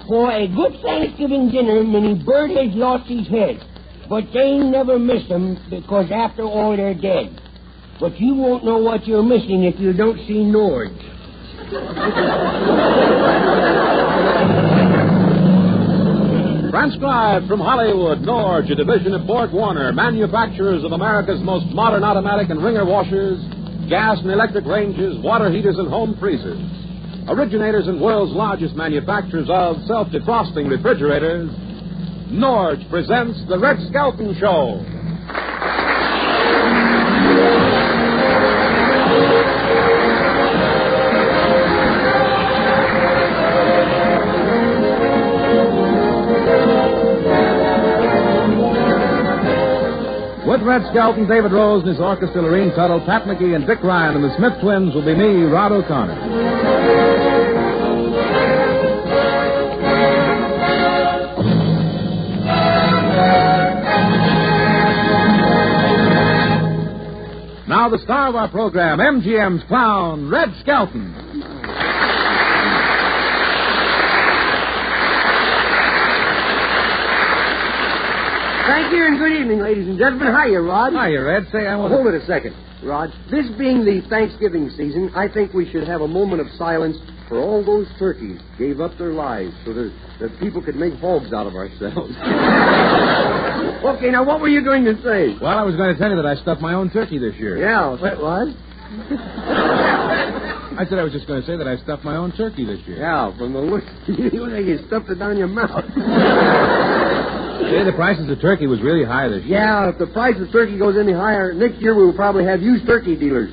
For a good Thanksgiving dinner, many bird has lost his head. But they never miss them, because after all, they're dead. But you won't know what you're missing if you don't see Norge. Transcribed from Hollywood, Norge, a division of Ford Warner, manufacturers of America's most modern automatic and wringer washers, gas and electric ranges, water heaters, and home freezers. Originators and world's largest manufacturers of self-defrosting refrigerators, Norge presents the Red Skelton Show. With Red Skelton, David Rose, and his orchestra, Lorene Tuttle, Pat McGee, and Dick Ryan, and the Smith twins will be me, Rod O'Connor. Now the star of our program, MGM's clown, Red Skelton. Thank you and good evening, ladies and gentlemen. Hiya, Rod. Hiya, Red. Say, I want to... Hold it a second, Rod. This being the Thanksgiving season, I think we should have a moment of silence for all those turkeys gave up their lives so that people could make hogs out of ourselves. Okay, now what were you going to say? Well, I was going to tell you that I stuffed my own turkey this year. Yeah, what? I said I was just going to say that I stuffed my own turkey this year. Yeah, from the look, you stuffed it down your mouth. Say, the price of the turkey was really high this year. Yeah, if the price of turkey goes any higher, next year we will probably have used turkey dealers.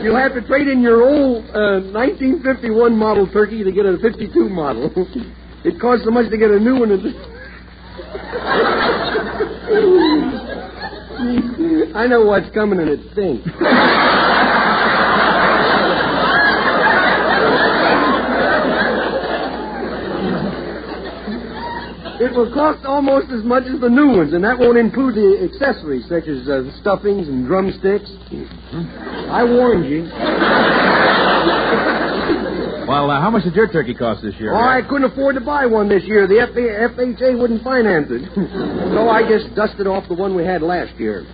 You'll have to trade in your old 1951 model turkey to get a 52 model. It costs so much to get a new one. I know what's coming, and it stinks. It will cost almost as much as the new ones, and that won't include the accessories, such as stuffings and drumsticks. I warned you. Well, how much did your turkey cost this year? Oh, I couldn't afford to buy one this year. The FHA wouldn't finance it. So I just dusted off the one we had last year.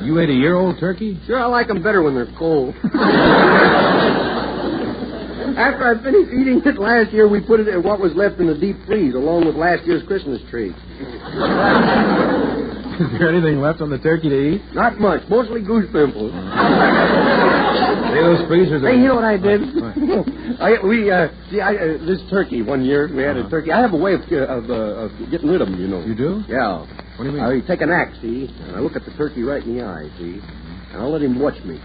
You ate a year-old turkey? Sure, I like them better when they're cold. After I finished eating it last year, we put it in what was left in the deep freeze, along with last year's Christmas tree. Is there anything left on the turkey to eat? Not much, mostly goose pimples. Hey, those freezers are... Hey, you know what I did? This turkey, one year, we had a turkey. I have a way of getting rid of them, you know. You do? Yeah. What do you mean? I take an axe, see, and I look at the turkey right in the eye, see, and I'll let him watch me.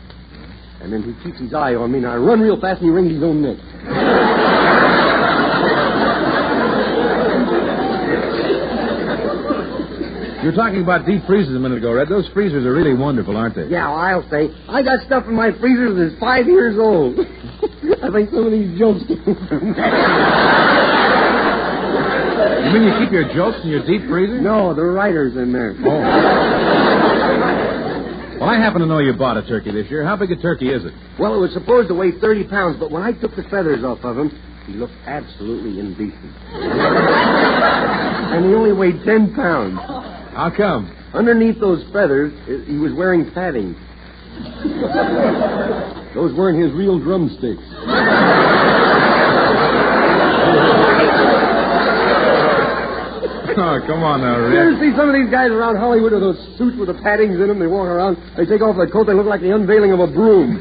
And then he keeps his eye on me, and I run real fast, and he wrings his own neck. You were talking about deep freezers a minute ago, Red. Those freezers are really wonderful, aren't they? Yeah, well, I'll say. I got stuff in my freezers that's 5 years old. I think some of these jokes came from that. You mean you keep your jokes in your deep freezer? No, the writer's in there. Oh. Well, I happen to know you bought a turkey this year. How big a turkey is it? Well, it was supposed to weigh 30 pounds, but when I took the feathers off of him, he looked absolutely indecent. And he only weighed 10 pounds. How come? Underneath those feathers, he was wearing padding. Those weren't his real drumsticks. Oh, come on now, Rick. You ever see some of these guys around Hollywood with those suits with the paddings in them? They walk around, they take off their coat, they look like the unveiling of a broom.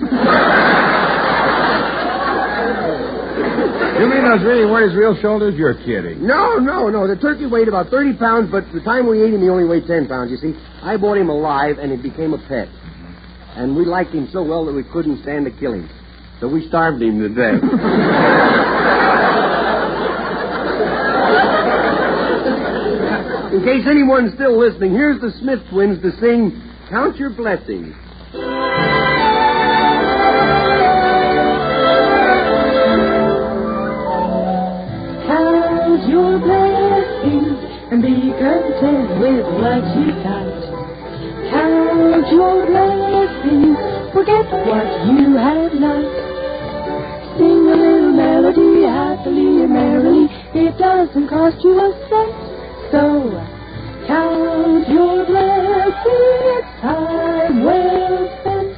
You mean those really weren't his real shoulders? You're kidding. No. The turkey weighed about 30 pounds, but the time we ate him, he only weighed 10 pounds, you see. I bought him alive, and he became a pet. And we liked him so well that we couldn't stand to kill him. So we starved him to death. In case anyone's still listening, here's the Smith twins to sing Count Your Blessings. Count your blessings and be content with what you got. Count your blessings, forget what you have not. cost you a cent. So count your blessings, time well spent.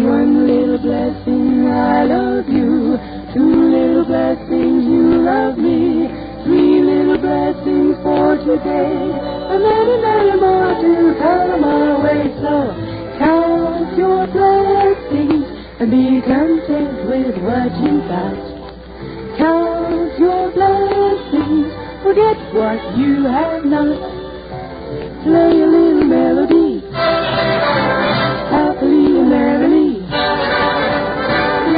One little blessing, I love you. Two little blessings, you love me. Three little blessings for today, and many more to come our way. So count your blessings and be content with what you got. Count your blessings, forget what you have not. Play a little melody, happily and merrily.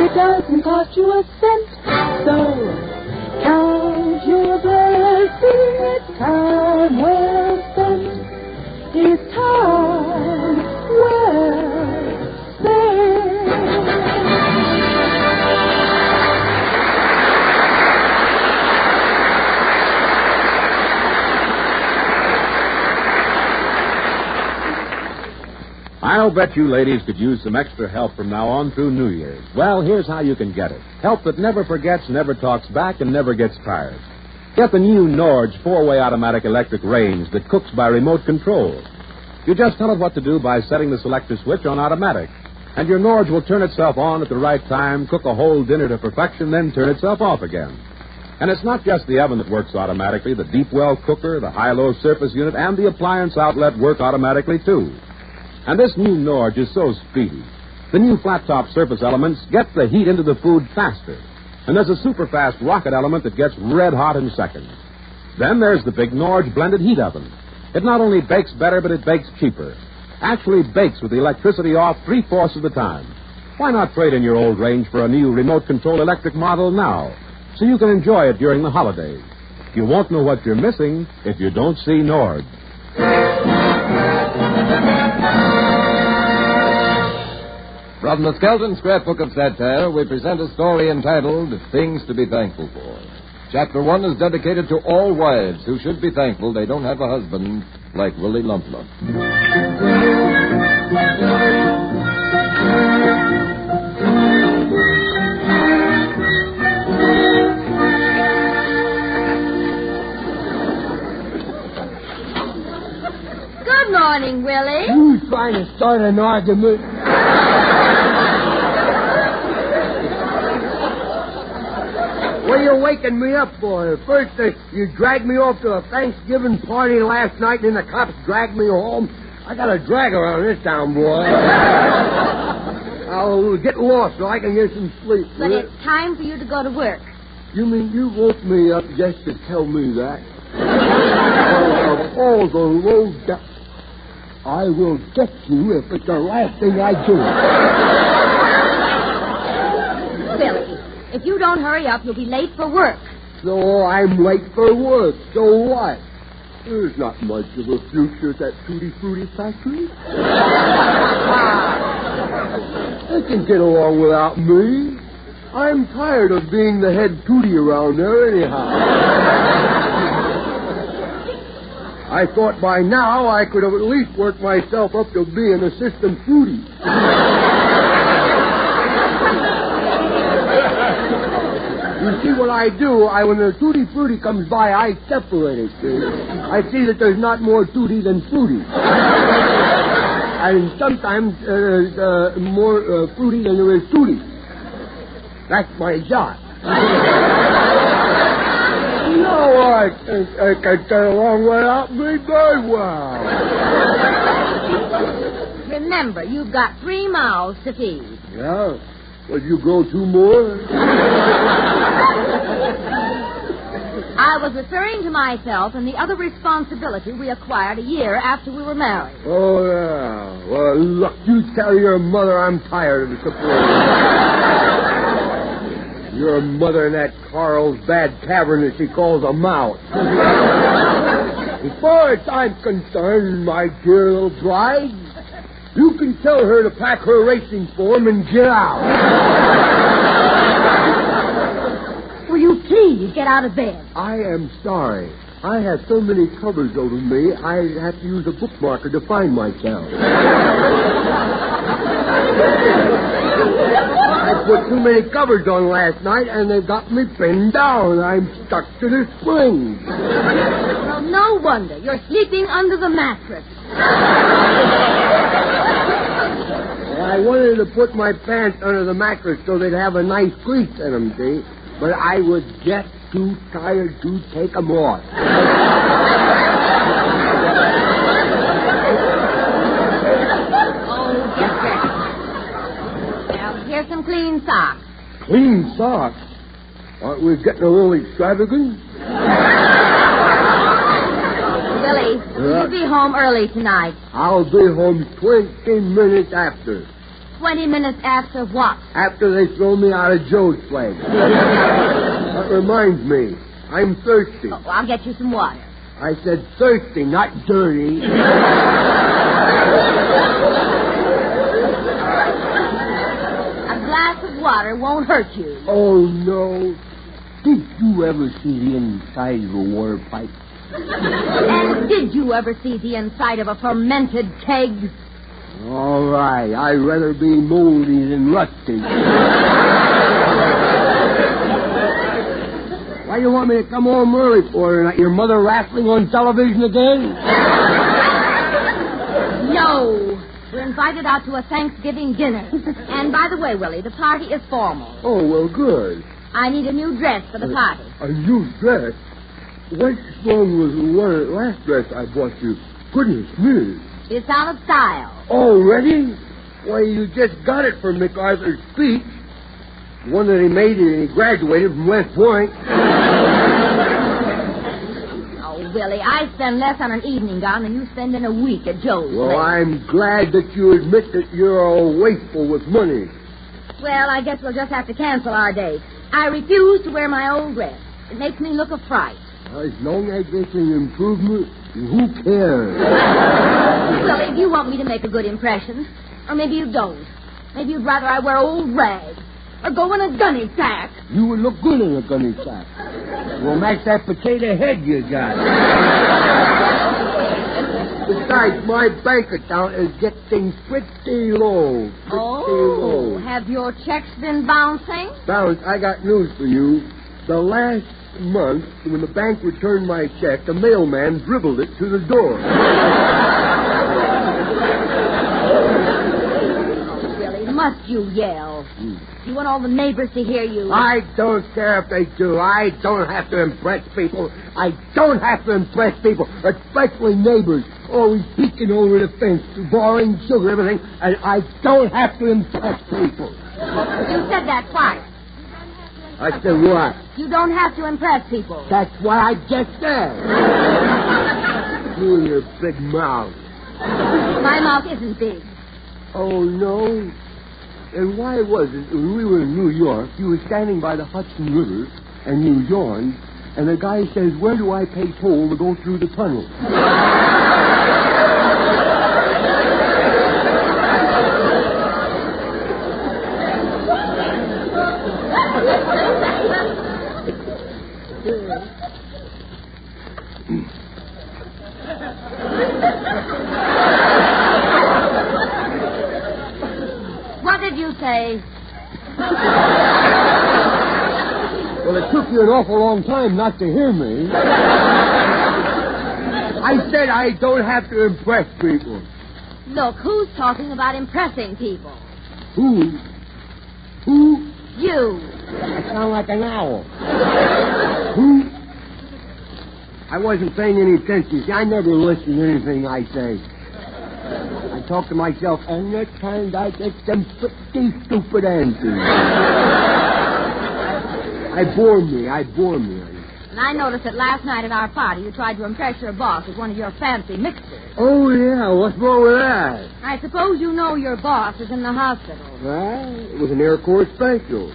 It doesn't cost you a cent, so count your blessings. It's time well spent. It's time well spent. I'll bet you ladies could use some extra help from now on through New Year's. Well, here's how you can get it. Help that never forgets, never talks back, and never gets tired. Get the new Norge 4-way automatic electric range that cooks by remote control. You just tell it what to do by setting the selector switch on automatic. And your Norge will turn itself on at the right time, cook a whole dinner to perfection, then turn itself off again. And it's not just the oven that works automatically. The deep well cooker, the high-low surface unit, and the appliance outlet work automatically, too. And this new Norge is so speedy. The new flat-top surface elements get the heat into the food faster. And there's a super-fast rocket element that gets red-hot in seconds. Then there's the big Norge blended heat oven. It not only bakes better, but it bakes cheaper. Actually bakes with the electricity off 3/4 of the time. Why not trade in your old range for a new remote-control electric model now, so you can enjoy it during the holidays? You won't know what you're missing if you don't see Norge. From the Skelton Scrapbook of Satire, we present a story entitled Things to be Thankful For. Chapter 1 is dedicated to all wives who should be thankful they don't have a husband like Willie Lump Lump. Good morning, Willie. Who's trying to start an argument? What are you waking me up for? First, you dragged me off to a Thanksgiving party last night, and then the cops dragged me home. I got to drag around this town, boy. I'll get lost so I can get some sleep. But it's time for you to go to work. You mean you woke me up just to tell me that? Of all the low down... I will get you if it's the last thing I do. Willie, if you don't hurry up, you'll be late for work. So I'm late for work. So what? There's not much of a future at that Tutti Frutti factory. They can get along without me. I'm tired of being the head Tutti around there anyhow. I thought by now I could have at least worked myself up to be an assistant Fruity. You see what I do? When the Tutti Frutti comes by, I separate it. I see that there's not more Tutti than Fruity. And sometimes more Fruity than there is Tutti. That's my job. No, I can get along without me very well. Remember, you've got 3 mouths to feed. Yeah? Will you grow 2 more? I was referring to myself and the other responsibility we acquired a year after we were married. Oh, yeah. Well, look, you tell your mother I'm tired of the support. Your mother in that Carlsbad tavern that she calls a mouth. As far as I'm concerned, my dear little bride, you can tell her to pack her racing form and get out. Will you please get out of bed? I am sorry. I have so many covers over me, I have to use a bookmarker to find myself. put too many covers on last night, and they've got me pinned down. I'm stuck to the springs. Well, no wonder. You're sleeping under the mattress. I wanted to put my pants under the mattress so they'd have a nice crease in them, see? But I was just too tired to take them off. Oh, get ready. Now, here's some clean socks. Clean socks? Aren't we getting a little extravagant? Billy, you'll be home early tonight. I'll be home 20 minutes after. 20 minutes after what? After they throw me out of Joe's place. That reminds me, I'm thirsty. Oh, I'll get you some water. I said thirsty, not dirty. A glass of water won't hurt you. Oh, no. Did you ever see the inside of a water pipe? And did you ever see the inside of a fermented keg? All right. I'd rather be moldy than rusty. Why do you want me to come home early for tonight? Your mother wrestling on television again? No. We're invited out to a Thanksgiving dinner. And by the way, Willie, the party is formal. Oh, well, good. I need a new dress for the party. A new dress? What's wrong with the last dress I bought you? Goodness me. It's out of style. Already? Why, you just got it for MacArthur's speech. The one that he made and he graduated from West Point. Oh, Willie, I spend less on an evening gown than you spend in a week at Joe's Well, place. I'm glad that you admit that you're all wasteful with money. Well, I guess we'll just have to cancel our date. I refuse to wear my old dress. It makes me look a fright. As long as it's an improvement, who cares? Well, if you want me to make a good impression, or maybe you don't. Maybe you'd rather I wear old rags, or go in a gunny sack. You would look good in a gunny sack. Well, match that potato head you got. Besides, my bank account is getting pretty low. Low. Have your checks been bouncing? Bounce, I got news for you. The last month, when the bank returned my check, the mailman dribbled it to the door. Oh, Billy, must you yell? You want all the neighbors to hear you? I don't care if they do. I don't have to impress people. I don't have to impress people, especially neighbors. Always peeking over the fence, borrowing sugar, everything, and I don't have to impress people. You said that twice. I said what? You don't have to impress people. That's what I just said. You and your big mouth. My mouth isn't big. Oh, no? And why was it when we were in New York, you were standing by the Hudson River, and you yawned, and the guy says, where do I pay toll to go through the tunnel? What did you say? Well, it took you an awful long time not to hear me. I said I don't have to impress people. Look, who's talking about impressing people? Who? Who? You. I sound like an owl. Who? I wasn't paying any attention. See, I never listen to anything I say. I talk to myself, and at times I get some pretty stupid answers. I bore me. And I noticed that last night at our party you tried to impress your boss with one of your fancy mixers. Oh, yeah. What's wrong with that? I suppose you know your boss is in the hospital. Well, it was an Air Corps special.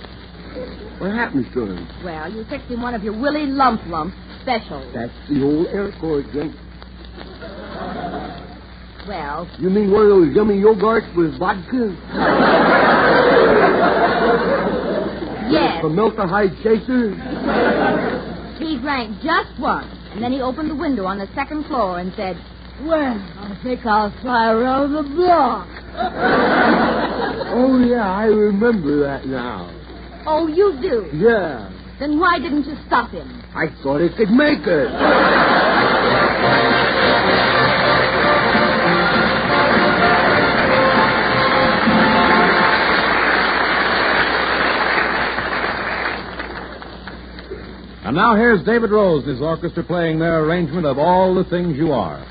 What happened to him? Well, you fixed him one of your Willie Lump specials. That's the old Air Corps drink. Well, You mean one of those yummy yogurts with vodka? yes. Formaldehyde chaser? He drank just one, and then he opened the window on the second floor and said, Well, I think I'll try around the block. Oh, yeah, I remember that now. Oh, you do? Yeah. Then why didn't you stop him? I thought he could make it. And now here's David Rose and his orchestra playing their arrangement of All the Things You Are.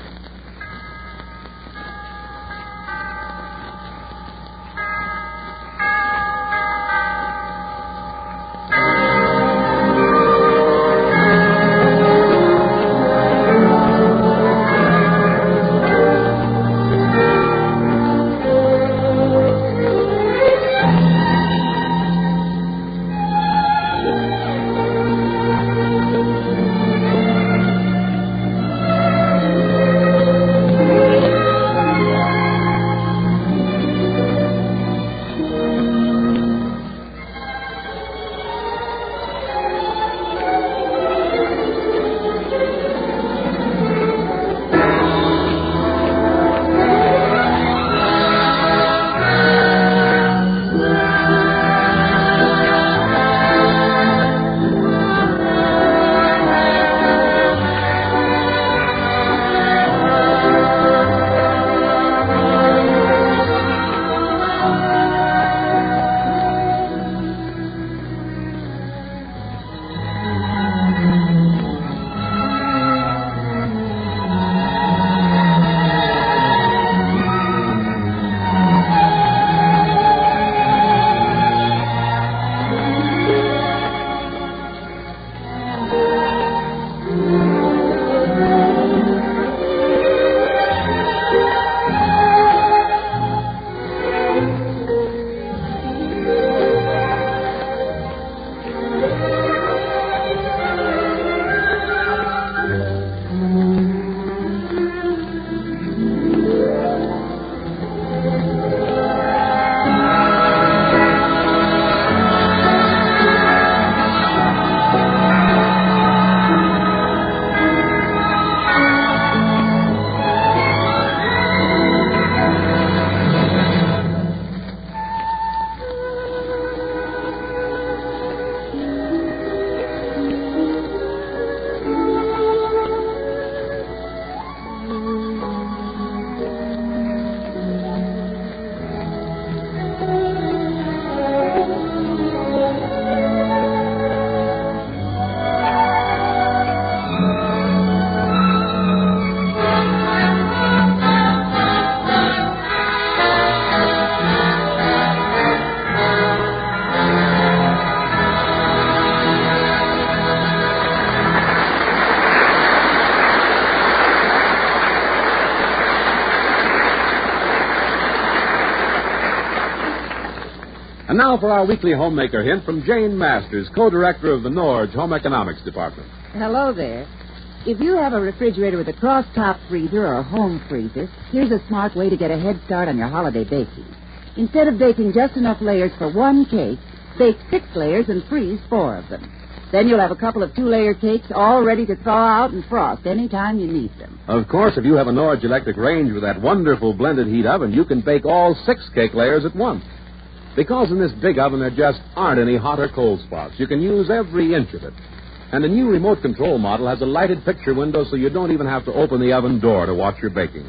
And now for our weekly homemaker hint from Jane Masters, co-director of the Norge Home Economics Department. Hello there. If you have a refrigerator with a cross-top freezer or a home freezer, here's a smart way to get a head start on your holiday baking. Instead of baking just enough layers for one cake, bake 6 layers and freeze 4 of them. Then you'll have a couple of 2-layer cakes all ready to thaw out and frost anytime you need them. Of course, if you have a Norge electric range with that wonderful blended heat oven, you can bake all 6 cake layers at once. Because in this big oven there just aren't any hot or cold spots. You can use every inch of it. And the new remote control model has a lighted picture window so you don't even have to open the oven door to watch your baking.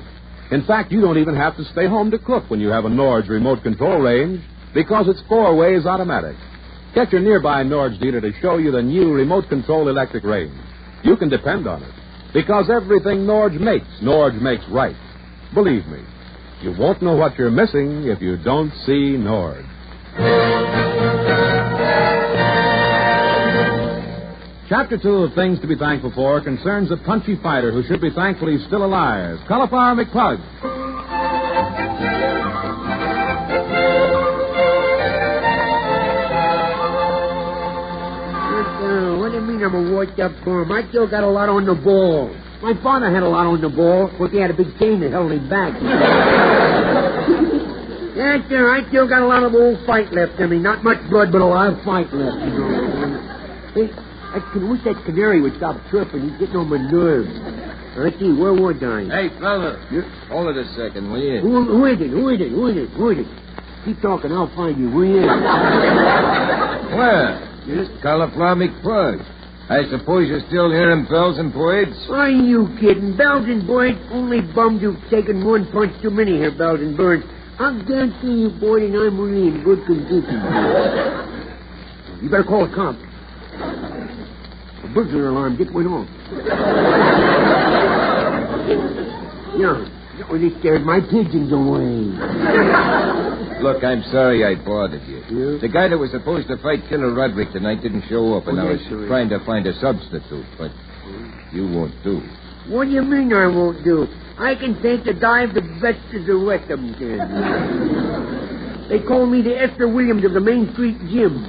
In fact, you don't even have to stay home to cook when you have a Norge remote control range because it's 4 ways automatic. Get your nearby Norge dealer to show you the new remote control electric range. You can depend on it because everything Norge makes right. Believe me, you won't know what you're missing if you don't see Norge. Chapter 2 of Things to be Thankful For concerns a punchy fighter who should be thankful he's still alive, Cauliflower McPug. What do you mean I'm a washed-up firm? I still got a lot on the ball. My father had a lot on the ball, but he had a big cane that held him back. Yeah, sir, I still got a lot of old fight left in me. Not much blood, but a lot of fight left, you know. Hey, I wish that canary would stop chirping. He's getting on my nerves. Let's see, where was I? Hey, fella. Hold it a second, will you? Who is it? Keep talking, I'll find you. Where you at? Where? Cauliflower McPug. I suppose you're still hearing bells and boys? Are you kidding? Bells and Boyd, only bums who've taken one punch too many here, Bells and Birds. I'm guaranteeing you, Boyd, and I'm really in good condition. You better call the cops. A burglar alarm just went off. Yeah, they scared my pigeons away. Look, I'm sorry I bothered you. Yeah? The guy that was supposed to fight Killer Roderick tonight didn't show up, and I was trying to find a substitute, but you won't do. What do you mean I won't do? I can take the dive the best as the rest of them can. They call me the Esther Williams of the Main Street Gym.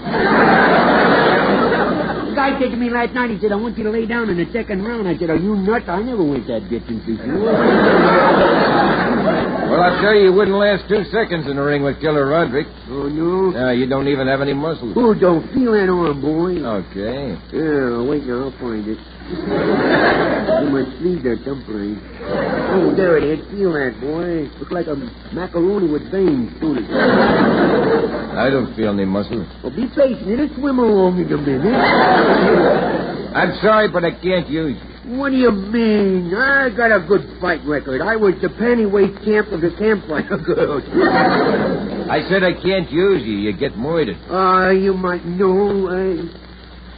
The guy said to me last night, he said, I want you to lay down in the second round. I said, are you nuts? I never went that distance before. Well, I'll tell you, you wouldn't last 2 seconds in the ring with Killer Roderick. Oh, no? You don't even have any muscles. Oh, don't feel that arm, boy. Okay. Yeah, wait now, I'll find it. In my sleeve there someplace. Oh, there it is. Feel that, boy. Looks like a macaroni with veins, don't it? I don't feel any muscles. Well, be patient. It'll swim along in a minute. I'm sorry, but I can't use you. What do you mean? I got a good fight record. I was the pantyweight champ of the campfire girls. I said I can't use you. You get moited. You might know.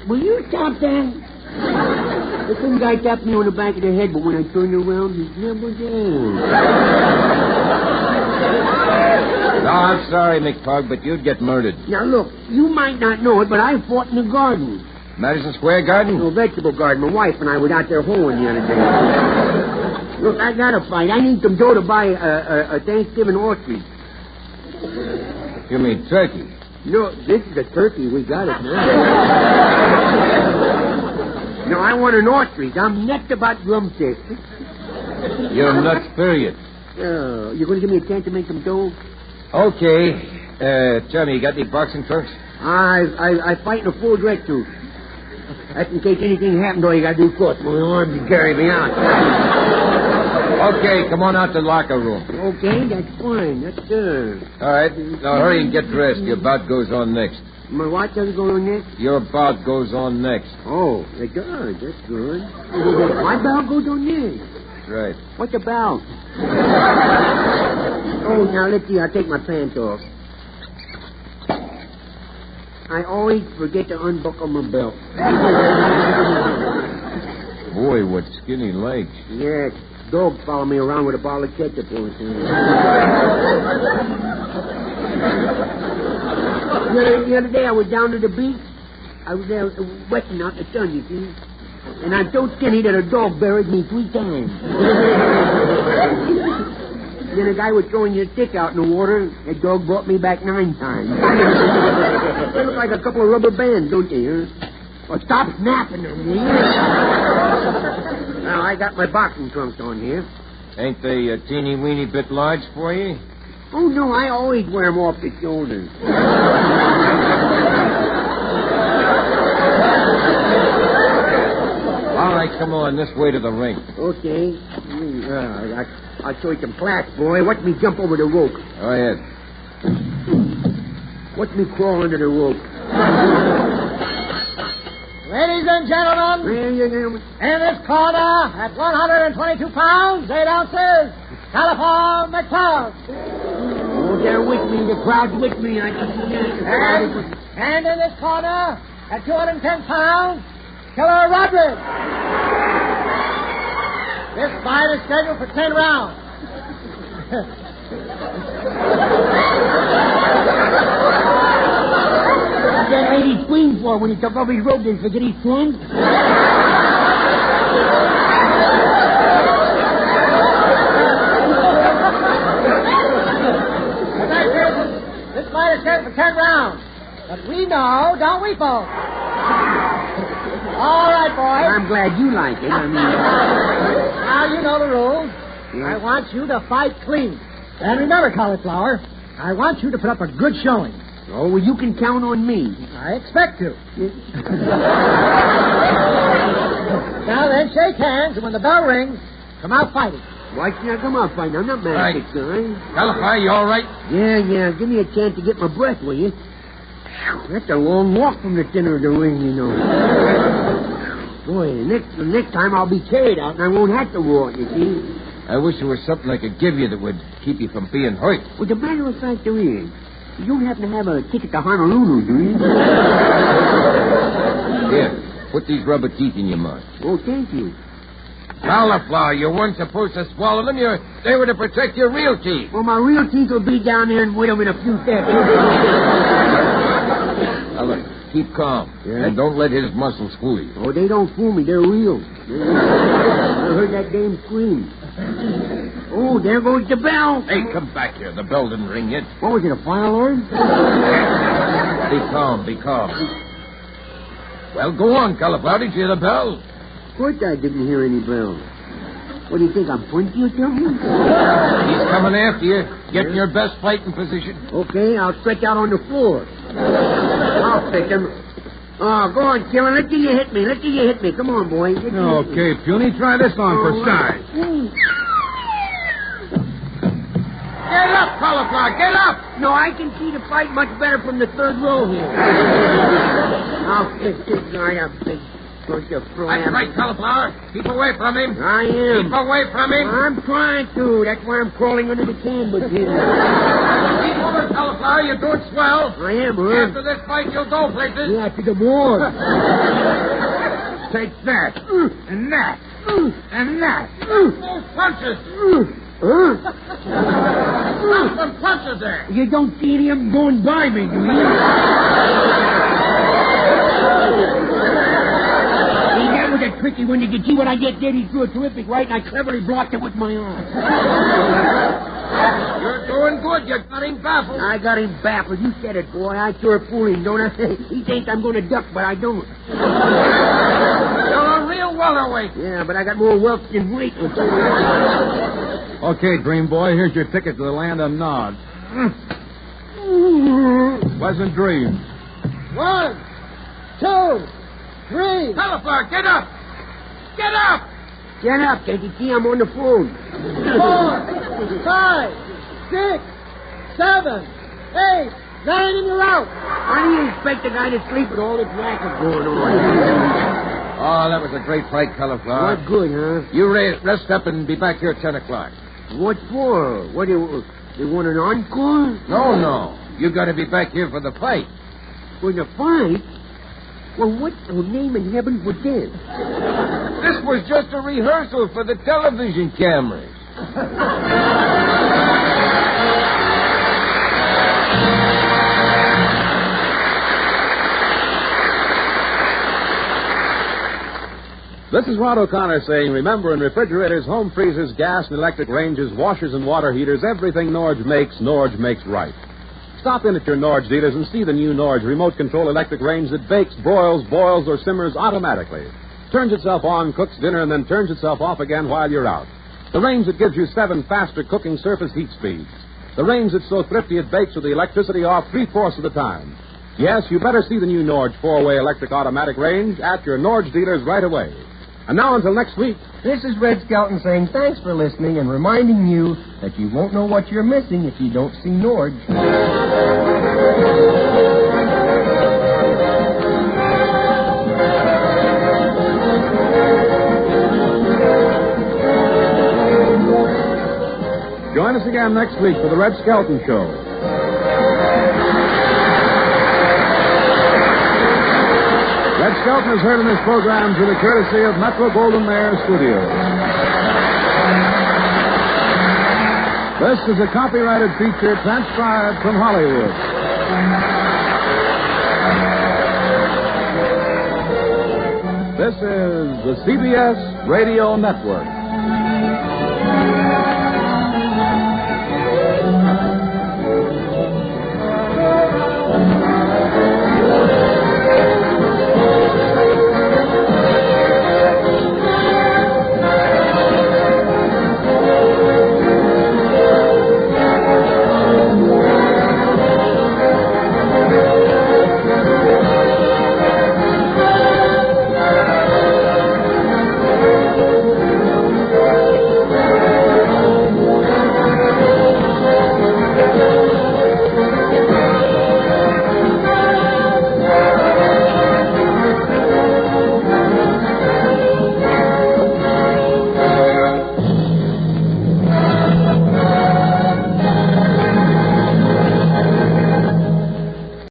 Will you stop that? The some guy tapped me on the back of the head, but when I turned around, he's never there. No, I'm sorry, McPug, but you'd get murdered. Now, look, you might not know it, but I fought in the garden. Madison Square Garden? No, vegetable garden. My wife and I were out there hoeing the other day. Look, I got to fight. I need some dough to buy a Thanksgiving ostrich. You mean turkey? No, this is a turkey. We got it now. No, I want an ostrich. I'm nuts about drumsticks. You're nuts, period. You're going to give me a chance to make some dough? Okay. Tell me, you got any boxing trunks? I fight in a full dress suit. That's in case anything happened, all you got to do is cross my arms and carry me out. Okay, come on out to the locker room. Okay, that's fine. That's good. All right. Now hurry and get dressed. Your bout goes on next. My what doesn't go on next? Your bout goes on next. Oh, it does. That's good. My bout goes on next. That's right. What's a bout? Oh, now let's see. I'll take my pants off. I always forget to unbuckle my belt. Boy, what skinny legs. Yes. Dogs follow me around with a bottle of ketchup all the time. The other day I was down to the beach. I was there wetting out in the sun, you see. And I'm so skinny that a dog buried me 3 times. Then a guy was throwing a stick out in the water. That dog brought me back 9 times. They look like a couple of rubber bands, don't they, huh? Well, stop snapping them, will you? Now, I got my boxing trunks on here. Ain't they a teeny-weeny bit large for you? Oh, no, I always wear them off the shoulders. All right, come on, this way to the ring. Okay. I'll show you some class, boy. Watch me jump over the rope. Go ahead. Watch me crawl under the rope. Ladies and gentlemen, in this corner, at 122 pounds, 8 ounces, Cauliflower McPug. Oh, they're with me. The crowd's with me. I can see that. And in this corner, at 210 pounds, Killer Roderick. This fight is scheduled for 10 rounds. That lady screamed for when he took off his robe and forget his trunk. This fight is scheduled for 10 rounds. But we know, don't we, folks? All right, boys. I'm glad you like it. I mean... Now you know the rules. Yeah. I want you to fight clean. And remember, Cauliflower, I want you to put up a good showing. Oh, well, you can count on me. I expect to. Now then, shake hands, and when the bell rings, Come out fighting. Why can't I come out fighting? I'm not mad at Right. this guy. Caliphar, you all right? Yeah. Give me a chance to get my breath, will you? Phew, that's a long walk from the center of the ring, you know. Boy, the next time I'll be carried out and I won't have to walk, you see. I wish there was something I could give you that would keep you from being hurt. Well, the matter of fact, there is. You don't happen to have a ticket to Honolulu, do you? Here, put these rubber teeth in your mouth. Oh, thank you. Cauliflower, you weren't supposed to swallow them. They were to protect your real teeth. Well, my real teeth will be down there and with them in a few seconds. Now, look, keep calm. Yeah? And don't let his muscles fool you. Oh, they don't fool me. They're real. I heard that dame scream. Oh, there goes the bell. Hey, come back here. The bell didn't ring yet. What was it, a fire alarm? Be calm. Well, go on, Cauliflower. Did you hear the bell? Of course I didn't hear any bell. What do you think, I'm pointing or something? He's coming after you. Get in your best fighting position. Okay, I'll stretch out on the floor. I'll fix him. Oh, go on, Killer. Let's see you hit me. Come on, boy. Okay, Puny, try this on for size. Get up, Cauliflower. Get up. No, I can see the fight much better from the third row here. I'll fix this guy up, big bunch of That's right, Cauliflower. Keep away from him. I am. Keep away from him. I'm trying to. That's why I'm crawling under the canvas here. Keep over, Cauliflower. You're doing swell. I am, huh? After this fight, you'll go places. Yeah, to the morgue. Take that. And that. And that. Those punches. Huh? Stop some punches there. You don't see any of them going by me, do you? See, that was a tricky one. You can see what I just did. He threw a terrific right, and I cleverly blocked it with my arm. You're doing good. You got him baffled. I got him baffled. You said it, boy. I sure fool him, don't I? He thinks I'm going to duck, but I don't. You're a real welterweight. Yeah, but I got more wealth than weight. Okay, Dream Boy, here's your ticket to the land of Nod. Pleasant dreams. 1, 2, 3. Cauliflower, get up. Get up. Get up, can't you see I'm on the phone? 4, 5, 6, 7, 8, 9, and you're out. How do you expect a guy to sleep with all this racket going on? Oh, that was a great fight, Cauliflower. What good, huh? You rest up and be back here at 10 o'clock. What for? What do you want an encore? No. You got to be back here for the fight. For the fight? Well, what the name in heaven was this? This was just a rehearsal for the television cameras. This is Rod O'Connor saying, remember, in refrigerators, home freezers, gas and electric ranges, washers and water heaters, everything Norge makes right. Stop in at your Norge dealers and see the new Norge remote control electric range that bakes, broils, boils, or simmers automatically. Turns itself on, cooks dinner, and then turns itself off again while you're out. The range that gives you 7 faster cooking surface heat speeds. The range that's so thrifty it bakes with the electricity off 3/4 of the time. Yes, you better see the new Norge 4-way electric automatic range at your Norge dealers right away. And now until next week. This is Red Skelton saying thanks for listening and reminding you that you won't know what you're missing if you don't see Norge. Join us again next week for the Red Skelton Show. Red Skelton is heard in this program through the courtesy of Metro-Goldwyn-Mayer Studios. This is a copyrighted feature transcribed from Hollywood. This is the CBS Radio Network.